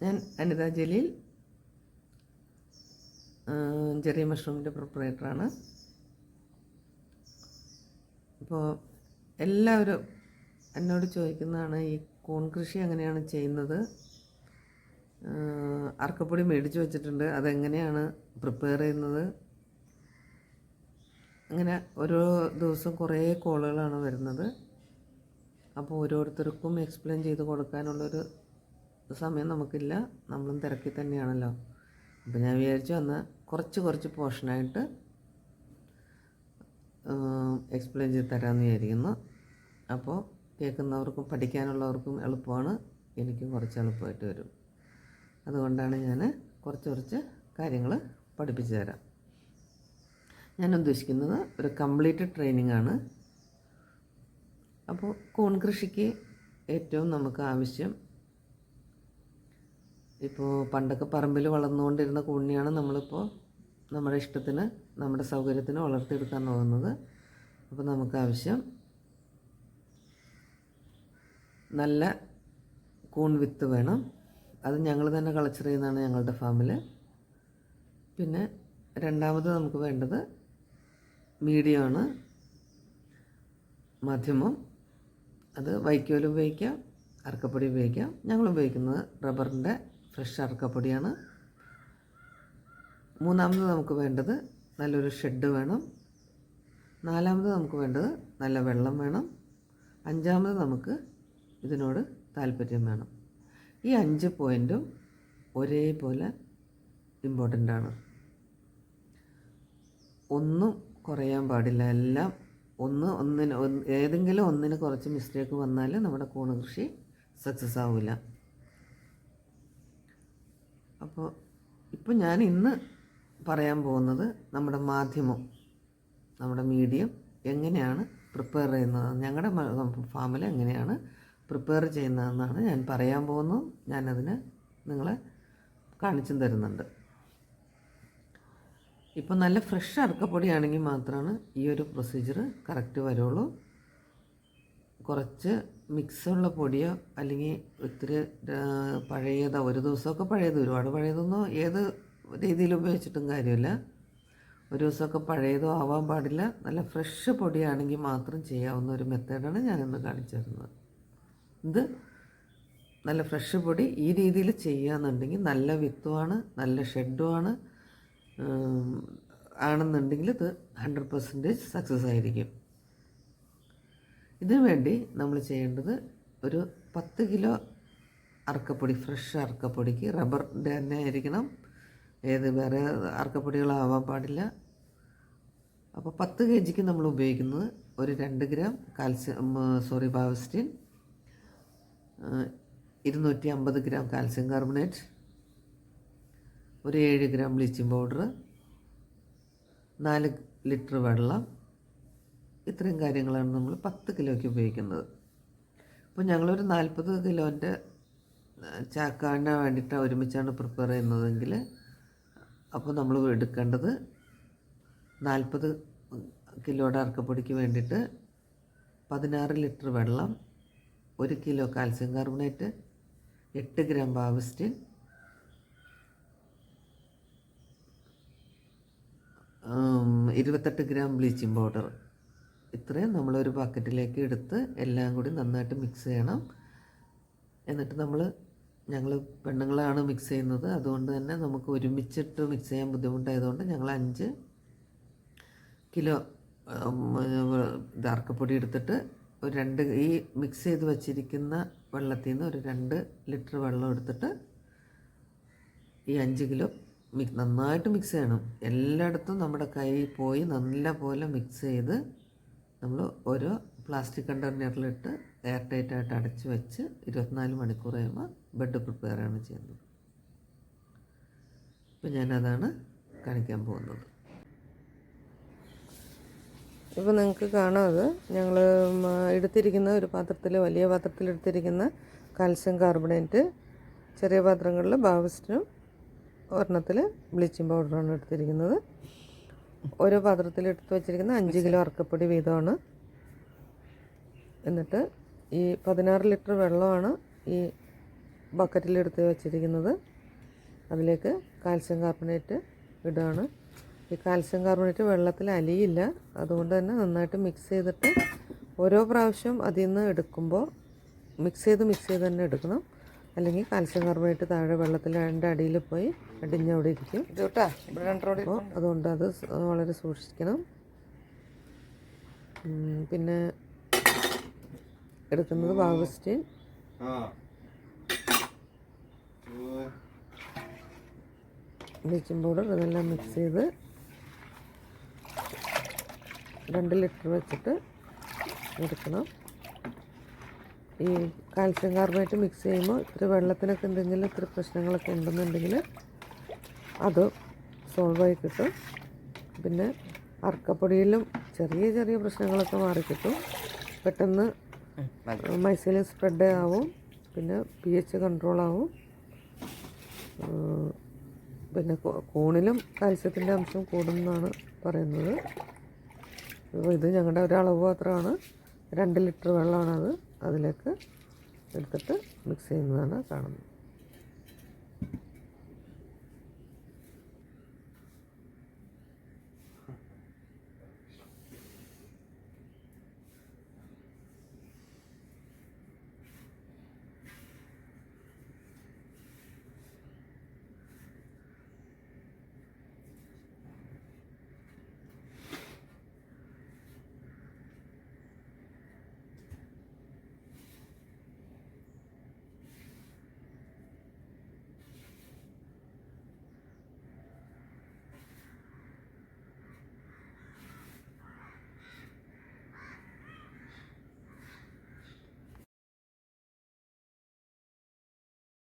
ഞാൻ അനിത ജലീൽ, ജെറി മഷ്റൂമിൻ്റെ പ്രൊപ്പറേറ്ററാണ്. ഇപ്പോൾ എല്ലാവരും എന്നോട് ചോദിക്കുന്നതാണ് ഈ കൂൺ കൃഷി എങ്ങനെയാണ് ചെയ്യുന്നത്. അറക്കപ്പൊടി മേടിച്ച് വെച്ചിട്ടുണ്ട്, അതെങ്ങനെയാണ് പ്രിപ്പയർ ചെയ്യുന്നത്. അങ്ങനെ ഓരോ ദിവസം കുറേ കോളുകളാണ് വരുന്നത്. അപ്പോൾ ഓരോരുത്തർക്കും എക്സ്പ്ലെയിൻ ചെയ്ത് കൊടുക്കാനുള്ളൊരു സമയം നമുക്കില്ല, നമ്മളും തിരക്കി തന്നെയാണല്ലോ. അപ്പോൾ ഞാൻ വിചാരിച്ചു എന്നാൽ കുറച്ച് പോർഷനായിട്ട് എക്സ്പ്ലെയിൻ ചെയ്ത് തരാമെന്ന് വിചാരിക്കുന്നു. അപ്പോൾ കേൾക്കുന്നവർക്കും പഠിക്കാനുള്ളവർക്കും എളുപ്പമാണ്, എനിക്കും കുറച്ച് എളുപ്പമായിട്ട് വരും. അതുകൊണ്ടാണ് ഞാൻ കുറച്ച് കാര്യങ്ങൾ പഠിപ്പിച്ചു തരാം. ഞാൻ ഉദ്ദേശിക്കുന്നത് ഒരു കംപ്ലീറ്റ് ട്രെയിനിങ് ആണ്. അപ്പോൾ കൂൺ കൃഷിക്ക് ഏറ്റവും നമുക്ക് ആവശ്യം, ഇപ്പോൾ പണ്ടൊക്കെ പറമ്പിൽ വളർന്നുകൊണ്ടിരുന്ന കൂണിനെയാണ് നമ്മളിപ്പോൾ നമ്മുടെ ഇഷ്ടത്തിന് നമ്മുടെ സൗകര്യത്തിന് വളർത്തിയെടുക്കാൻ നോക്കുന്നത്. അപ്പോൾ നമുക്ക് ആവശ്യം നല്ല കൂൺ വിത്ത് വേണം. അത് ഞങ്ങൾ തന്നെ കളക്ട് ചെയ്യുന്നതാണ് ഞങ്ങളുടെ ഫാമിൽ. പിന്നെ രണ്ടാമത് നമുക്ക് വേണ്ടത് മീഡിയമാണ്, മാധ്യമം. അത് വൈക്കോൽ ഉപയോഗിക്കാം, അറക്കപ്പൊടി ഉപയോഗിക്കാം. ഞങ്ങൾ ഉപയോഗിക്കുന്നത് റബ്ബറിൻ്റെ ഫ്രഷ് അറക്കപ്പൊടിയാണ്. മൂന്നാമത് നമുക്ക് വേണ്ടത് നല്ലൊരു ഷെഡ് വേണം. നാലാമത് നമുക്ക് വേണ്ടത് നല്ല വെള്ളം വേണം. അഞ്ചാമത് നമുക്ക് ഇതിനോട് താല്പര്യം വേണം. ഈ 5 പോയിൻറ്റും ഒരേപോലെ ഇമ്പോർട്ടൻ്റ് ആണ്. ഒന്നും കുറയാൻ പാടില്ല. എല്ലാം ഏതെങ്കിലും ഒന്നിന് കുറച്ച് മിസ്റ്റേക്ക് വന്നാൽ നമ്മുടെ കൂൺ കൃഷി സക്സസ് ആവില്ല. അപ്പോൾ ഇപ്പോൾ ഞാൻ ഇന്ന് പറയാൻ പോകുന്നത് നമ്മുടെ മാധ്യമം, നമ്മുടെ മീഡിയം എങ്ങനെയാണ് പ്രിപ്പയർ ചെയ്യുന്നത്, ഞങ്ങളുടെ ഫാമിൽ എങ്ങനെയാണ് പ്രിപ്പയർ ചെയ്യുന്നതെന്നാണ് ഞാൻ പറയാൻ പോകുന്നത്. ഞാനതിന് നിങ്ങളെ കാണിച്ചും തരുന്നുണ്ട്. ഇപ്പോൾ നല്ല ഫ്രഷ് അറക്കപ്പൊടിയാണെങ്കിൽ മാത്രമാണ് ഈ ഒരു പ്രൊസീജിയർ കറക്റ്റ് വരുള്ളൂ. കുറച്ച് മിക്സുള്ള പൊടിയോ അല്ലെങ്കിൽ ഒത്തിരി പഴയതോ, ഒരു ദിവസമൊക്കെ പഴയത്, ഒരുപാട് പഴയതൊന്നും ഏത് രീതിയിൽ ഉപയോഗിച്ചിട്ടും കാര്യമില്ല. ഒരു ദിവസമൊക്കെ പഴയതോ ആവാൻ പാടില്ല. നല്ല ഫ്രഷ് പൊടിയാണെങ്കിൽ മാത്രം ചെയ്യാവുന്ന ഒരു മെത്തേഡാണ് ഞാനിന്ന് കാണിച്ചു തരുന്നത്. ഇത് നല്ല ഫ്രഷ് പൊടി ഈ രീതിയിൽ ചെയ്യുകയെന്നുണ്ടെങ്കിൽ നല്ല വിത്തുമാണ്, നല്ല ഷെഡുമാണ് ആണെന്നുണ്ടെങ്കിൽ ഇത് 100% സക്സസ് ആയിരിക്കും. ഇതിനു വേണ്ടി നമ്മൾ ചെയ്യേണ്ടത് ഒരു 10 കിലോ അറക്കപ്പൊടി, ഫ്രഷ് അറക്കപ്പൊടിക്ക് റബ്ബറിൻ്റെ തന്നെ ആയിരിക്കണം, വേറെ അറക്കപ്പൊടികളാവാൻ പാടില്ല. അപ്പോൾ 10 kg നമ്മൾ ഉപയോഗിക്കുന്നത് ഒരു 2 gram Bavistin, 250 gram calcium carbonate, ഒരു 7 ഗ്രാം ബ്ലീച്ചിങ് പൗഡർ, 4 ലിറ്റർ വെള്ളം. ഇത്രയും കാര്യങ്ങളാണ് നമ്മൾ 10 കിലോയ്ക്ക് ഉപയോഗിക്കുന്നത്. അപ്പോൾ ഞങ്ങളൊരു 40 കിലോൻ്റെ ചാക്കാന് വേണ്ടിയിട്ട് ഒരുമിച്ചാണ് പ്രിപ്പയർ ചെയ്യുന്നതെങ്കിൽ അപ്പോൾ നമ്മൾ എടുക്കേണ്ടത് 40 കിലോയുടെ അറക്കപ്പൊടിക്ക് വേണ്ടിയിട്ട് 16 ലിറ്റർ വെള്ളം, 1 kilo calcium carbonate, 8 gram Bavistin, 28 gram bleaching powder. ഇത്രയും നമ്മളൊരു ബക്കറ്റിലേക്ക് എടുത്ത് എല്ലാം കൂടി നന്നായിട്ട് മിക്സ് ചെയ്യണം. എന്നിട്ട് ഞങ്ങൾ പെണ്ണുങ്ങളാണ് മിക്സ് ചെയ്യുന്നത്, അതുകൊണ്ട് തന്നെ നമുക്ക് ഒരുമിച്ചിട്ട് മിക്സ് ചെയ്യാൻ ബുദ്ധിമുട്ടായതുകൊണ്ട് ഞങ്ങൾ 5 കിലോ അറക്കപ്പൊടി എടുത്തിട്ട് ഈ മിക്സ് ചെയ്ത് വച്ചിരിക്കുന്ന വെള്ളത്തിൽ നിന്ന് ഒരു 2 ലിറ്റർ വെള്ളം എടുത്തിട്ട് ഈ 5 കിലോ നന്നായിട്ട് മിക്സ് ചെയ്യണം. എല്ലായിടത്തും നമ്മുടെ കൈ പോയി നല്ല പോലെ മിക്സ് ചെയ്ത് നമ്മൾ ഓരോ പ്ലാസ്റ്റിക് കണ്ടെയ്നറിലിട്ട് എയർ ടൈറ്റായിട്ട് അടച്ച് വെച്ച് 24 മണിക്കൂർ കഴിയുമ്പോൾ ബെഡ് പ്രിപ്പയറാണ് ചെയ്യുന്നത്. ഇപ്പോൾ ഞാനതാണ് കാണിക്കാൻ പോകുന്നത്. ഇപ്പോൾ നിങ്ങൾക്ക് കാണാം, അത് ഞങ്ങൾ എടുത്തിരിക്കുന്ന ഒരു പാത്രത്തിൽ, വലിയ പാത്രത്തിൽ എടുത്തിരിക്കുന്ന കാൽസ്യം കാർബണേറ്റ്, ചെറിയ പാത്രങ്ങളിൽ ബാവസ്റ്റിനും ഒരെണ്ണത്തിൽ ബ്ലീച്ചിങ് പൗഡറാണ് എടുത്തിരിക്കുന്നത്. ഓരോ പാത്രത്തിൽ എടുത്ത് വെച്ചിരിക്കുന്ന 5 കിലോ അറക്കപ്പൊടി വീതമാണ്. എന്നിട്ട് ഈ 16 ലിറ്റർ വെള്ളമാണ് ഈ ബക്കറ്റിലെടുത്ത് വെച്ചിരിക്കുന്നത്. അതിലേക്ക് കാൽസ്യം കാർബണേറ്റ് ഇടുകയാണ്. ഈ കാൽസ്യം കാർബണേറ്റ് വെള്ളത്തിൽ അലിയില്ല, അതുകൊണ്ട് തന്നെ നന്നായിട്ട് മിക്സ് ചെയ്തിട്ട് ഓരോ പ്രാവശ്യം അതിൽ നിന്ന് എടുക്കുമ്പോൾ മിക്സ് ചെയ്ത് തന്നെ എടുക്കണം. അല്ലെങ്കിൽ കാൽസ്യം കാർബണേറ്റ് താഴെ വെള്ളത്തിൽ അതിൻ്റെ അടിയിൽ പോയി അടിഞ്ഞവിടെ ഇരിക്കും. അപ്പോൾ അതുകൊണ്ട് അത് വളരെ സൂക്ഷിക്കണം. പിന്നെ എടുക്കുന്നത് ബാഗസ്റ്റീൻ, ബ്ലീച്ചിങ് പൗഡർ, ഇതെല്ലാം മിക്സ് ചെയ്ത് 2 ലിറ്റർ വെച്ചിട്ട് എടുക്കണം. ഈ കാൽസ്യം കാർബണേറ്റ് മിക്സ് ചെയ്യുമ്പോൾ ഇത്തിരി വെള്ളത്തിനൊക്കെ എന്തെങ്കിലും ഇത്തിരി പ്രശ്നങ്ങളൊക്കെ ഉണ്ടെന്നുണ്ടെങ്കിൽ അത് സോൾവായി കിട്ടും. പിന്നെ അർക്കപ്പൊടിയിലും ചെറിയ പ്രശ്നങ്ങളൊക്കെ മാറിക്കിട്ടും. പെട്ടെന്ന് മൈസീലിയം സ്പ്രെഡ് ആവും. പിന്നെ pH കൺട്രോൾ ആവും. പിന്നെ കൂണിലും കാൽസ്യത്തിൻ്റെ അംശം കൂടുമെന്നാണ് പറയുന്നത്. അപ്പോൾ ഇത് ഞങ്ങളുടെ ഒരളവ് മാത്രമാണ്. 2 ലിറ്റർ വെള്ളമാണത്. അതിലേക്ക് എടുത്തിട്ട് മിക്സ് ചെയ്യുന്നതാണ് കാണുന്നത്.